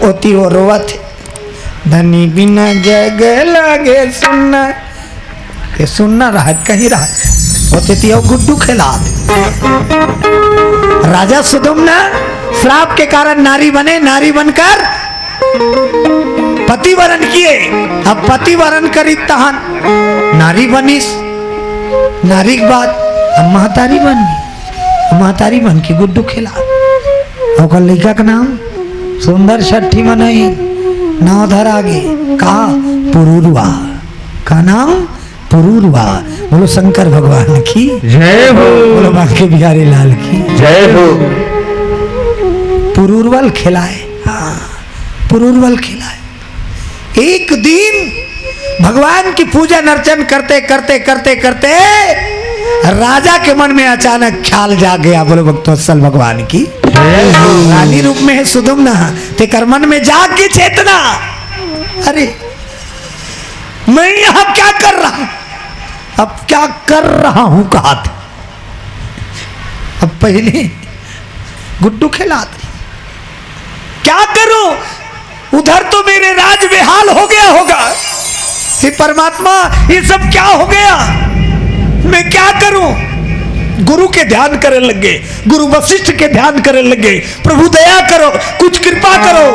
पोती हो रोवा थे, धनी बिना जग लागे सुनना, ये सुनना रहा कहीं रहा होते थी और गुड्डू खेला। राजा सुदुम्ना श्राप के कारण नारी बने, नारी बनकर पति वरण किए। अब पति वरण करी तहन नारी बनीस, नारी के बाद अब महतारी बन गई, महतारी बन की गुड्डू खेला। और लड़का का नाम सुंदर छठी मनई नाव धर आगे कहा पुरूरवा, का नाम पुरूरवा। बोलो शंकर भगवान की जय हो, बोलो बांके बिहारी लाल की जय हो। पुरूरवल खिलाए, हाँ पुरूरवल खिलाए। एक दिन भगवान की पूजा अर्चन करते करते करते करते राजा के मन में अचानक ख्याल जाग गया। बोलो भक्तवत्सल भगवान की रानी रूप में है सुदुम्ना, तेकर मन में जाग की चेतना, अरे मैं यहां क्या कर रहा हूं, अब क्या कर रहा हूं कहा था। अब पहले गुड्डू खिलाते, क्या करूं, उधर तो मेरे राज बेहाल हो गया होगा। हे परमात्मा ये सब क्या हो गया, मैं क्या करूं। गुरु के ध्यान करने लगे, गुरु वशिष्ठ के ध्यान करने लगे, प्रभु दया करो, कुछ कृपा करो।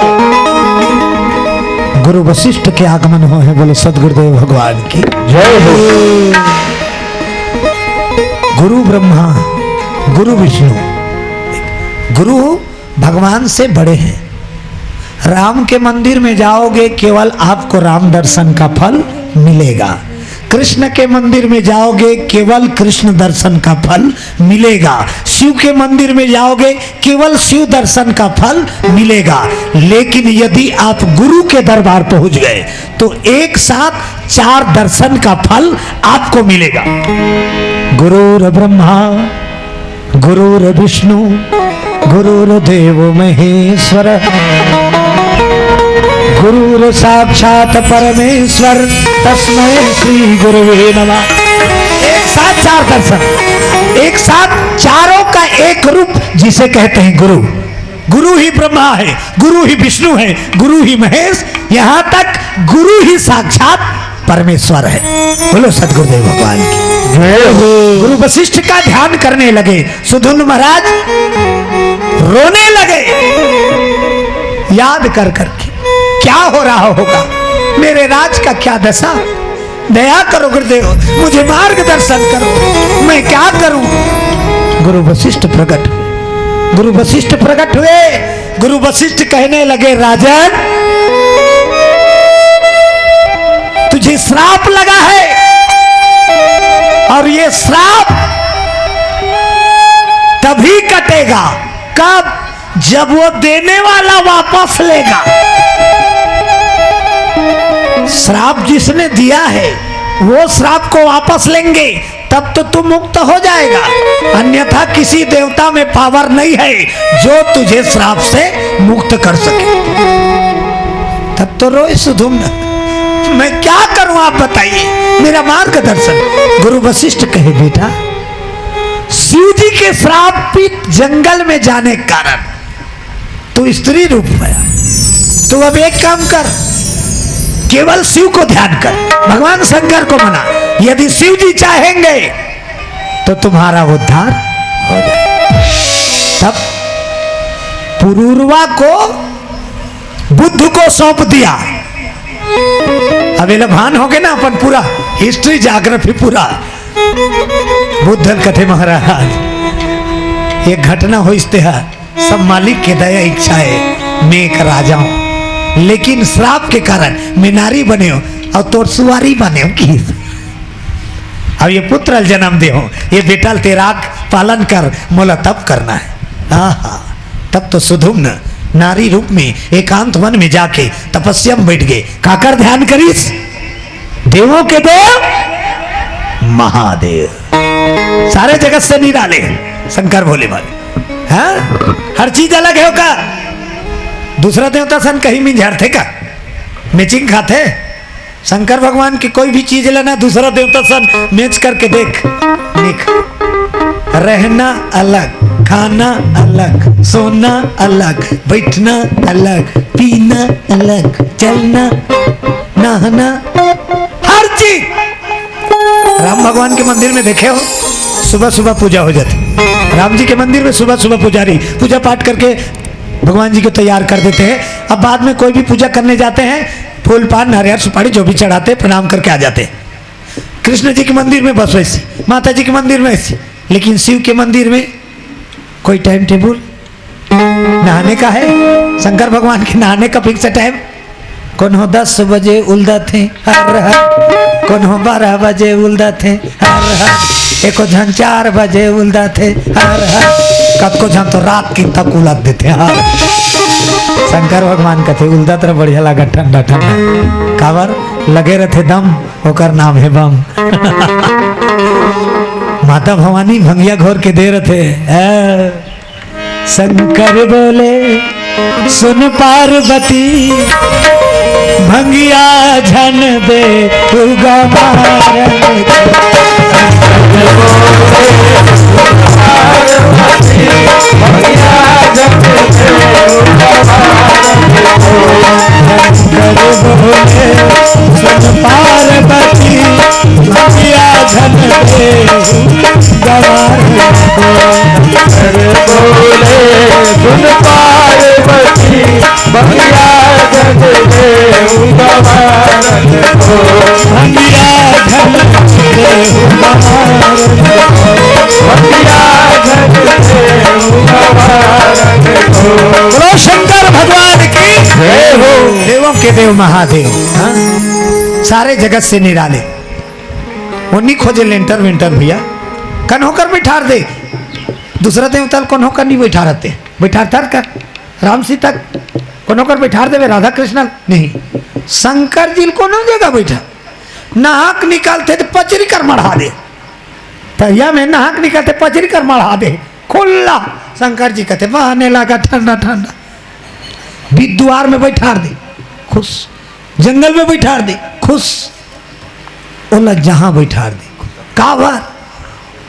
गुरु वशिष्ठ के आगमन हो है, बोले सदगुरुदेव भगवान की जय हो। गुरु ब्रह्मा, गुरु विष्णु, गुरु भगवान से बड़े हैं। राम के मंदिर में जाओगे केवल आपको राम दर्शन का फल मिलेगा, कृष्ण के मंदिर में जाओगे केवल कृष्ण दर्शन का फल मिलेगा, शिव के मंदिर में जाओगे केवल शिव दर्शन का फल मिलेगा। लेकिन यदि आप गुरु के दरबार पहुंच गए तो एक साथ 4 दर्शन का फल आपको मिलेगा। गुरुर ब्रह्मा, गुरुर विष्णु, गुरुर्देव महेश्वर, गुरुर साक्षात परमेश्वर, तस्मै श्री गुरुवे नमः। एक साथ 4 दर्शन, एक साथ चारों का एक रूप जिसे कहते हैं गुरु। गुरु ही ब्रह्मा है, गुरु ही विष्णु है, गुरु ही महेश, यहाँ तक गुरु ही साक्षात परमेश्वर है। बोलो सदगुरुदेव भगवान की जय हो। गुरु वशिष्ठ का ध्यान करने लगे, सुधुन महाराज रोने लगे याद कर करके, क्या हो रहा होगा, मेरे राज का क्या दशा, दया करो गुरुदेव, मुझे मार्गदर्शन करो, मैं क्या करूं। गुरु वशिष्ठ प्रकट, गुरु वशिष्ठ प्रकट हुए। गुरु वशिष्ठ कहने लगे राजन तुझे श्राप लगा है, और ये श्राप तभी कटेगा कब, जब वो देने वाला वापस लेगा। श्राप जिसने दिया है वो श्राप को वापस लेंगे तब तो तू मुक्त हो जाएगा, अन्यथा किसी देवता में पावर नहीं है जो तुझे श्राप से मुक्त कर सके। तब तो रोए सुधुम्ना, मैं क्या करूं आप बताइए, मेरा मार्गदर्शन। गुरु वशिष्ठ कहे बेटा शिव जी के श्रापित जंगल में जाने के कारण तू स्त्री रूप में, तू अब एक काम कर, केवल शिव को ध्यान कर, भगवान शंकर को मना, यदि शिव जी चाहेंगे तो तुम्हारा उद्धार हो जाए। तब पुरूरवा को बुद्ध को सौंप दिया। अब ये भान हो गए ना अपन पूरा हिस्ट्री जाग्राफी पूरा बुद्धन कथे महाराज ये घटना हो सब मालिक के दया इच्छा है मैं एक राजा हूं, लेकिन श्राप के कारण मैं नारी बने हो और तोर सुवारी बने हो की। अब ये पुत्र जन्म दे हो, ये बेटा तेरा पालन कर, मोला तब करना है। आहा, तब तो सुधुम्न नारी रूप में एकांत वन में जाके तपस्या में बैठ गए। काकर ध्यान करीस, देवों के देव महादेव, सारे जगत से निराले शंकर भोले वाले। हाँ? हर चीज अलग है का, दूसरा देवता सन कहीं में झाड़ते का मैचिंग खाते। शंकर भगवान की कोई भी चीज लेना दूसरा देवता सन मैच करके देख, रहना अलग, खाना अलग, सोना अलग, बैठना अलग, पीना बैठना अलग, चलना नहाना हर चीज। राम भगवान के मंदिर में देखे हो सुबह सुबह पूजा हो जाती। राम जी के मंदिर में सुबह सुबह पुजारी पूजा पाठ करके भगवान जी को तैयार कर देते हैं। अब बाद में कोई भी पूजा करने जाते हैं, फूल पान नारियल सुपारी जो भी चढ़ाते प्रणाम करके आ जाते हैं। कृष्ण जी के मंदिर में बस वैसे, माता जी के मंदिर में ऐसे, लेकिन शिव के मंदिर में कोई टाइम टेबल नहाने का है। शंकर भगवान के नहाने का फिक्स टाइम, कौन हो 10 बजे उल्दा थे हर हर, कौन हो 12 बजे उल्दा थे हर हर, एको झन 4 बजे उल्दा थे हर हर, कब को झन तो रात की तक उलट देते हर। शंकर भगवान कहते उल्दा तरह बढ़िया लगा ठंडा ठंडा, कावर लगे रहते दम होकर नाम है बम। माता भवानी भंगिया घोर के दे रहे। शंकर बोले सुन पार्वती, भंगिया झन दे उगा मारन। सुन पार्वती, भंगिया झन दे उगा मारन। सुन पार्वती, भंगिया झन दे उगा मारन को, भंगिया झन दे उगा मारन को, भंगिया झन दे उगा मारन को। बोलो शंकर भगवान की जय हो। देवों के देव महादेव, हाँ? सारे जगत से निराले, उन्हीं खोजे लेंटर वेंटर भैया कन होकर बैठा दे। दूसरा देवता कौन होकर नहीं बैठा रहते, बैठा कर राम सीता कौन होकर बैठा दे, राधा कृष्ण नहीं, शंकर जी को नहीं जगह बैठा। नाहक निकालते तो पचरी कर मढ़ा दे, तैया में नाहक निकालते पचरी कर मढ़ा दे खुला। शंकर जी कहते बहाने लगा ठंडा ठंडा, द्वार में बैठा दे खुश, जंगल में बैठा दे खुश, ओला जहां बैठा दे कावर।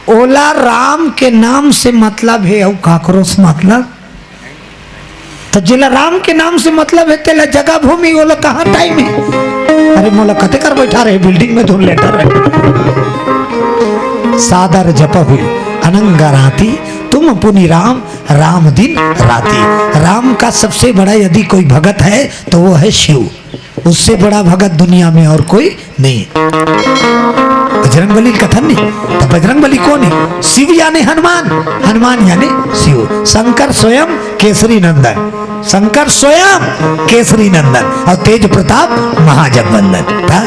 ओला राम के नाम से मतलब है और काकरोस मतलब, तो जिला राम के नाम से मतलब है तेला जगह भूमि ओला कहाँ टाइम है। अरे मोला कते कर बैठा रहे बिल्डिंग में धुन लेटर रहे। सादर जप हुई अनंगराती, तुम पुनि राम राम दिन राती। राम का सबसे बड़ा यदि कोई भगत है तो वो है शिव, उससे बड़ा भगत दुनिया में और कोई नहीं। बजरंगबली कथन नहीं, तो बजरंगबली कौन है? शिव यानी हनुमान, हनुमान यानी शिव। शंकर स्वयं केसरी नंदन, शंकर स्वयं केसरी नंदन और तेज प्रताप महाजगवंदन था।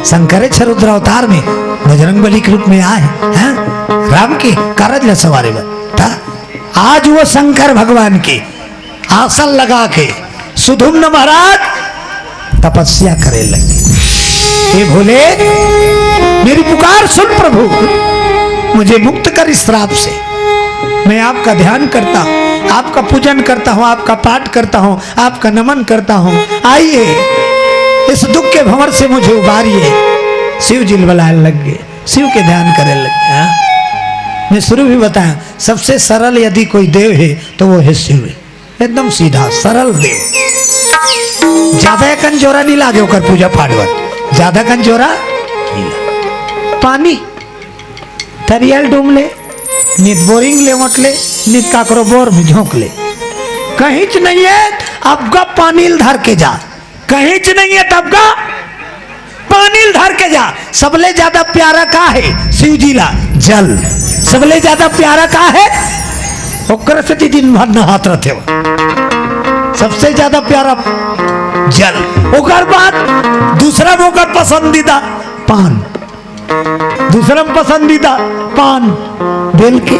शंकर क्षरुद्र अवतार में बजरंगबली के रूप में आए हैं, राम के कारज ल सवारे था। आज वो शंकर भगवान के आसन लगा के सुधुम्न महाराज तपस्या करे लगे। हे भोले मेरी पुकार सुन प्रभु, मुझे मुक्त कर इस श्राप से। मैं आपका ध्यान करता हूँ, आपका पूजन करता हूँ, आपका पाठ करता हूँ, आपका नमन करता हूँ। आइए इस दुख के भंवर से मुझे उबारिए। शिव जिलबलाने लग गए, शिव के ध्यान करने लग गए। मैं शुरू भी बताया, सबसे सरल यदि कोई देव है तो वो है शिव, एकदम सीधा सरल देव। ज्यादा कंजोरा नहीं लागे होकर पूजा पाठ वर, ज्यादा कंजोरा पानी तरियल डूम ले, नित बोरिंग ले मट ले, नित काकरो बोर में झोंक ले। कहीं च नहीं है अब का पानी धर के जा, कहीं च नहीं है तब का पानी धर के जा। सबले ज्यादा प्यारा का है शिव जी ला जल, सबले ज्यादा प्यारा का है ओकर से दिन भर नहात रहते हो। सबसे ज्यादा प्यारा जल, ओकर बाद दूसरा मौका पसंदीदा पान, दूसरा पसंदीदा पान बेल के,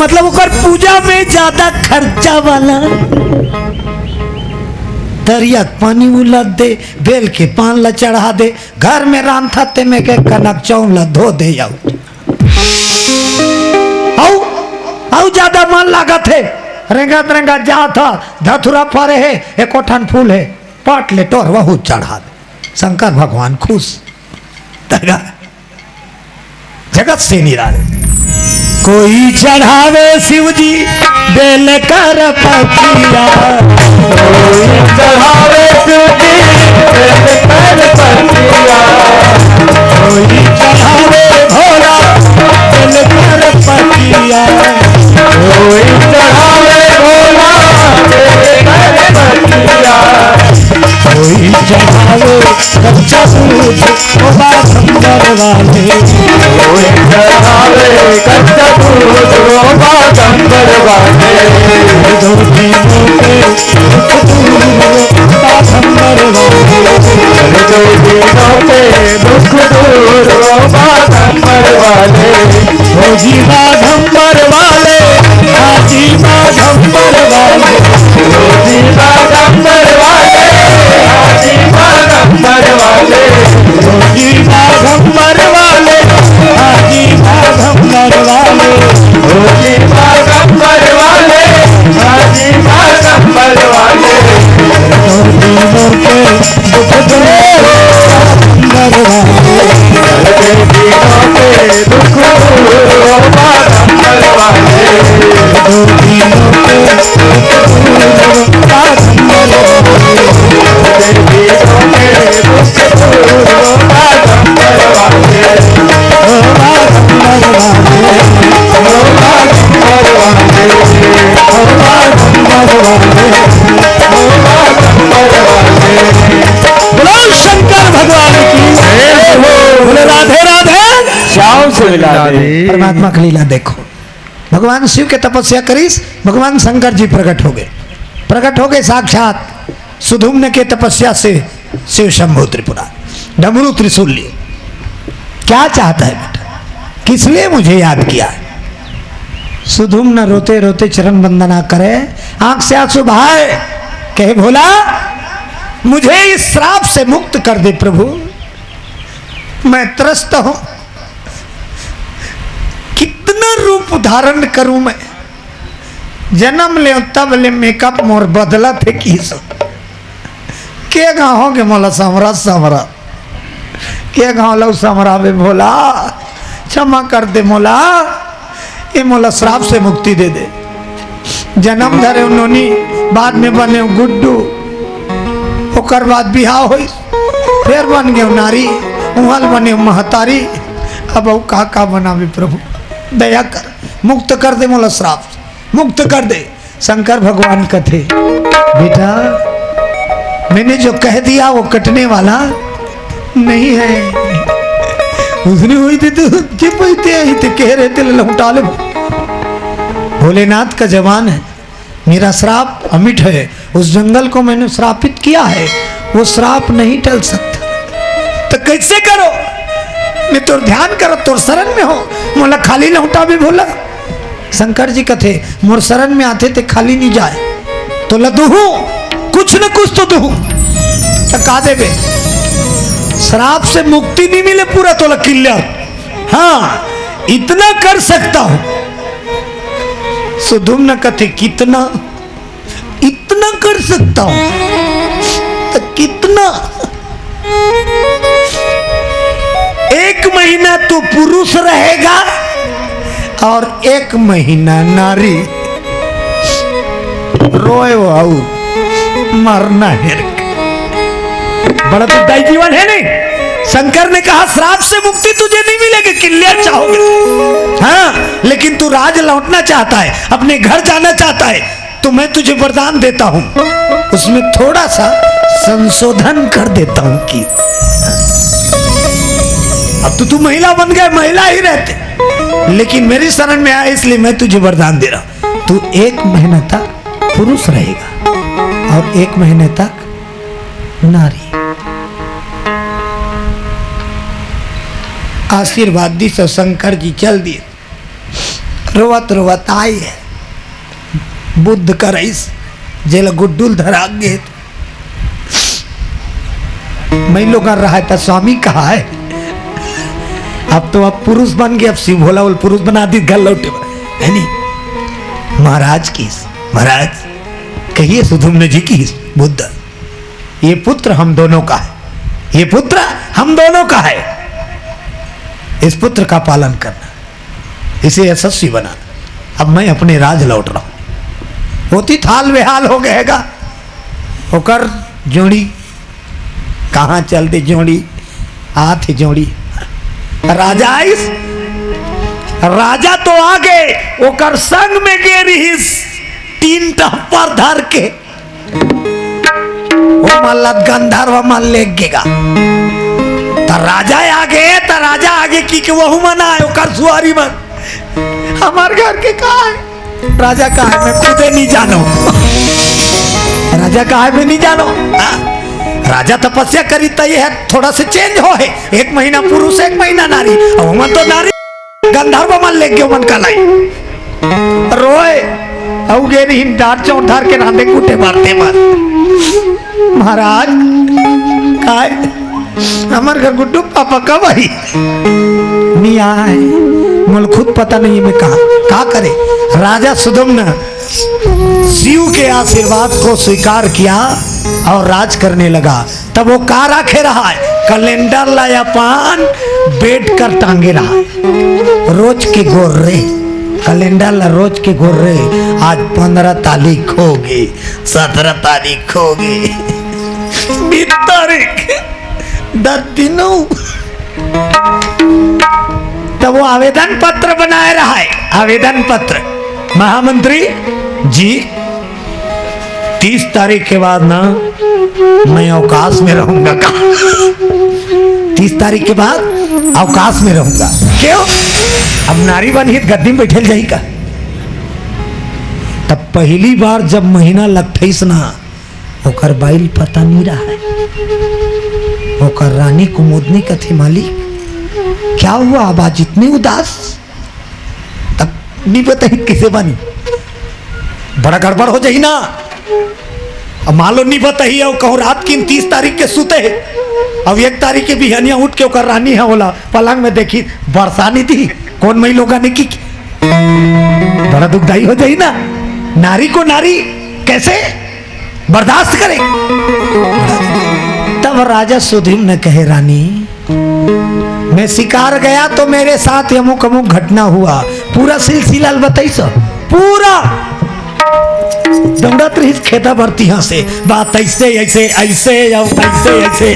मतलब ओकर पूजा में ज्यादा खर्चा वाला। दरिया पानी उलट दे, बेल के पान ला चढ़ा दे, घर में रांधा ते में के कनक चौन ला धो दे जाओ। औ ज्यादा मन लागत है, रेंगत रेंगत जा था धथुरा फरे है, एक कोठन फूल है, पाट ले टोर वहू चढ़ा दे। शंकर भगवान खुश, जगत से निराले। कोई चढ़ावे शिव जी बेल कर पतिया, कोई हाजी बाघंबर वाले, हाजी बाघंबर वाले, हाजी बागंबर वाले, हाजी बागंबर वाले, हाजी बाघंबर वाले, हाजी बाघंबर वाले, हाजी बागंबर वाले, हाजी बागंबर वाले, और दीनों के दुख दूर बाघंबर वाले, दर्द दिनों के दुख दूर बागंबर वाले, और दीनों के दुख दूर बाघंबर वाले, दर्द दिनों के दुख दूर बागंबर वाले, ओ बाघंबर वाले, ओ बागंबर वाले, ओ बाघंबर वाले। ओ बागंबर वाले। बोलो शंकर भगवान की जय हो। बोले राधे राधे। श्याम से मिला दे। परमात्मा का लीला देखो। भगवान शिव के तपस्या करीस, भगवान शंकर जी प्रकट हो गए साक्षात सुधुम्न के तपस्या से शिव शंभु त्रिपुरा डमरू त्रिशूल लिए। क्या चाहता है बेटा, किस लिए मुझे याद किया? सुधुम्न रोते रोते चरण वंदना करे, आंख से आंसू बहाए, कहे भोला मुझे इस श्राप से मुक्त कर दे प्रभु, मैं त्रस्त हूं, कितना रूप धारण करूं मैं, जन्म ले तब ले मेकअप मोर बदला थे की सब के गाँव के मोला समरा समरा के गाँव लो समरा बे भोला, क्षमा कर दे मोला, ये मोला श्राप से मुक्ति दे दे। जन्म धरे उन्होंने, बाद में बने गुड्डू, ओकर बाद बिहाव हुई, फिर बन गए नारी, उहल बने महतारी, अब का बनावे प्रभु, दया कर, मुक्त कर दे मोला श्राप, मुक्त कर दे। शंकर भगवान कथे बेटा मैंने जो कह दिया वो कटने वाला नहीं है, उसने हुई थी तो कह रहे थे लौटा ले। भोलेनाथ का जवान है, मेरा श्राप अमिट है, उस जंगल को मैंने श्रापित किया है, वो श्राप नहीं टल सकता, तो कैसे करो, मैं तो ध्यान करो, तो शरण में हो, मोला खाली लौटा भी भोला। शंकर जी कथे मोर शरण में आते थे खाली नहीं जाए, तो लदूहू कुछ न कुछ तो दूहू, तो का देवे, श्राप से मुक्ति नहीं मिले पूरा तो क्लियर, हाँ इतना कर सकता हूं। सुधुम्न कथे कितना, इतना कर सकता हूं, तो कितना, 1 महीना तो पुरुष रहेगा और 1 महीना नारी, रोए वाऊ मरना है, बड़ा दुखदायी जीवन है नहीं। शंकर ने कहा श्राप से मुक्ति तुझे नहीं मिलेगी, क्लियर चाहोगे, हाँ लेकिन तू राज लौटना चाहता है, अपने घर जाना चाहता है, तो मैं तुझे वरदान देता हूं, उसमें थोड़ा सा संशोधन कर देता हूं कि अब तो तू महिला बन गए, महिला ही रहते, लेकिन मेरी शरण में आया इसलिए मैं तुझे वरदान दे रहा हूं, तू 1 महीने तक पुरुष रहेगा और 1 महीने तक नारी। आशीर्वाद दी से शंकर जी चल दिए, रोवत रोवत आई है, बुद्ध का रईस जेल गुड्डुल धरा गए, मैं लोग कर रहा था स्वामी कहा है, अब तो अब पुरुष बन गए, अब शिव भोला बोल पुरुष बना दी, घर लौटे है नहीं। महाराज की, महाराज कहिए सुधुम्न जी की, बुद्ध ये पुत्र हम दोनों का है, ये पुत्र हम दोनों का है, इस पुत्र का पालन करना, इसे यशस्वी बनाना। अब मैं अपने राज लौट रहा हूं, होती थाल बेहाल हो गएगा, होकर जोड़ी कहाँ चल दे जोड़ी, हाथ जोड़ी, राजा आइस, राजा तो आगे ओकर संग में गे रहीस 3 टप्पर धर के, वो मल्लत गंधर्व मन ले गेगा, तो राजा आगे की के वहु मना है, ओकर सुआरी मन, हमार घर के कहा है, राजा कहा है मैं खुदे नहीं जानो, राजा कहा है मैं नहीं जानो, राजा तपस्या करी तो ये है थोड़ा से चेंज हो है, 1 महीना पुरुष 1 महीना नारी, और मैं तो नारी गंधर्व मन ले गयो मन का लाई रोए औगे नहीं डांट चोट धार के रांधे कूटे मारते मत महाराज काय हमार घर गुड्डू पापा कब आई नहीं आए मुझे खुद पता नहीं मैं कहा करे। राजा सुदम्न शिव के आशीर्वाद को स्वीकार किया और राज करने लगा। तब वो का रखे रहा है कैलेंडर लाया पान बैठ कर टांगे रहा है रोज के गोर रे कैलेंडर ला रोज के गोर रे आज 15 तारीख हो गई 17 तारीख हो गई 20 तारीख 10 दिनों। तब वो आवेदन पत्र बनाए रहा है आवेदन पत्र महामंत्री जी 30 तारीख के बाद ना मैं अवकाश में रहूंगा। कहा 30 तारीख के बाद अवकाश में रहूंगा क्यों अब नारी बनी गद्दी में बैठे जाएगा। तब पहली बार जब महीना लगथईस ना ओकर बाइल पता नहीं रहा है ओकर रानी कुमुदनी कथी मालिक क्या हुआ अब आज इतने उदास। तब नहीं पता किसे बनी बड़ा गड़बड़ हो जाई ना अब मालो नहीं पता ही है कहूँ रात की 30 तारीख के सुते है अब 1 तारीख के बिहानिया उठ के ओकर रानी है बोला पलंग में देखी बरसानी थी कौन मई लोग ने की बड़ा दुखदाई हो जाई ना नारी को नारी कैसे बर्दाश्त करे। तब राजा सुधीम ने कहे रानी मैं शिकार गया तो मेरे साथ अमुक अमुक घटना हुआ पूरा सिलसिला बताई सब पूरा दौड़त रही खेता भरती यहाँ से बात ऐसे ऐसे ऐसे ऐसे ऐसे ऐसे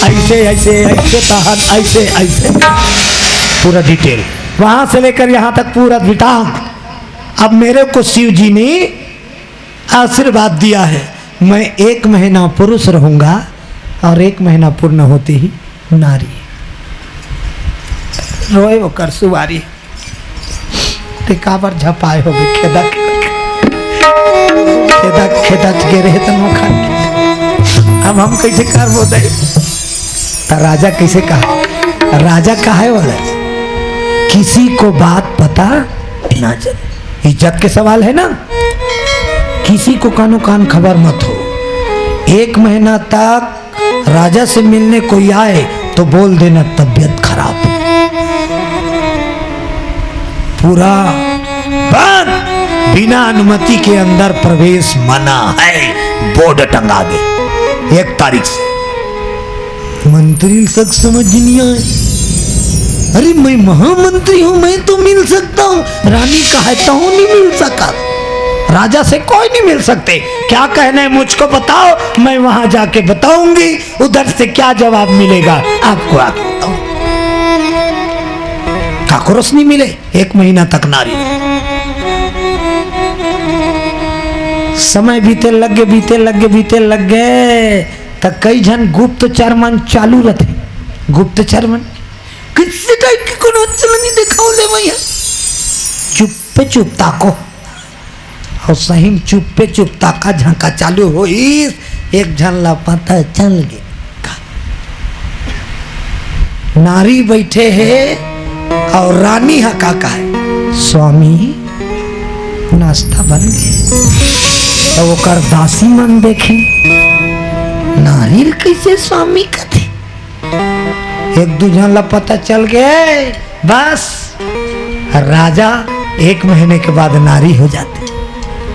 ऐसे ऐसे ऐसे तहन ऐसे ऐसे पूरा डिटेल वहां से लेकर यहाँ तक पूरा वृतांत। अब मेरे को शिव जी ने आशीर्वाद दिया है मैं 1 महीना पुरुष रहूंगा और 1 महीना पूर्ण होते ही नारी। रोए वो कर सुवारी टिकावर झपाए हो गए खेदा खेदा खेदा के रहे तो नोखा अब हम कैसे कर बोले तो राजा कैसे कहा राजा कहा है वाला किसी को बात पता ना चले इज्जत के सवाल है ना किसी को कानो कान खबर मत हो। 1 महीना तक राजा से मिलने कोई आए तो बोल देना तबीयत खराब पूरा बंद बिना अनुमति के अंदर प्रवेश मना है बोर्ड टंगा दे 1 तारीख से। मंत्री तक समझ नहीं आए अरे मैं महामंत्री हूं मैं तो मिल सकता हूं रानी कहता हूं नहीं मिल सका राजा से कोई नहीं मिल सकते क्या कहना है मुझको बताओ मैं वहां जाके बताऊंगी उधर से क्या जवाब मिलेगा आपको आके बताऊं। काकुरस नहीं मिले 1 महीना तक नारी समय बीते लग गए तक कई जन गुप्तचर मन चालू रहते गुप्तचर मन किसी टाइप की कोनो चलन नहीं दिखाओ ले भैया चुप पे चुप ताको और सही चुप पे चुप ताका झांका चालू हो एक झन ला पता चल गया नारी बैठे है और रानी हा काका है स्वामी नाश्ता बन गए तो वो कर दासी मन देखे नारी कैसे स्वामी कथे 1-2 जन ला पता चल गए बस राजा 1 महीने के बाद नारी हो जाते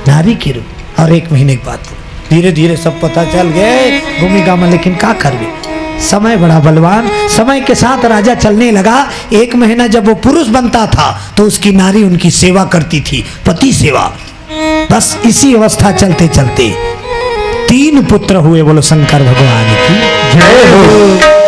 नारी के रूप और 1 महीने के बाद धीरे धीरे सब पता चल गए घूमी गामा लेकिन क्या कर गए समय बड़ा बलवान समय के साथ राजा चलने लगा 1 महीना जब वो पुरुष बनता था तो उसकी नारी उनकी सेवा करती थी पति सेवा बस इसी अवस्था चलते चलते 3 पुत्र हुए बोलो शंकर भगवान की जय हो।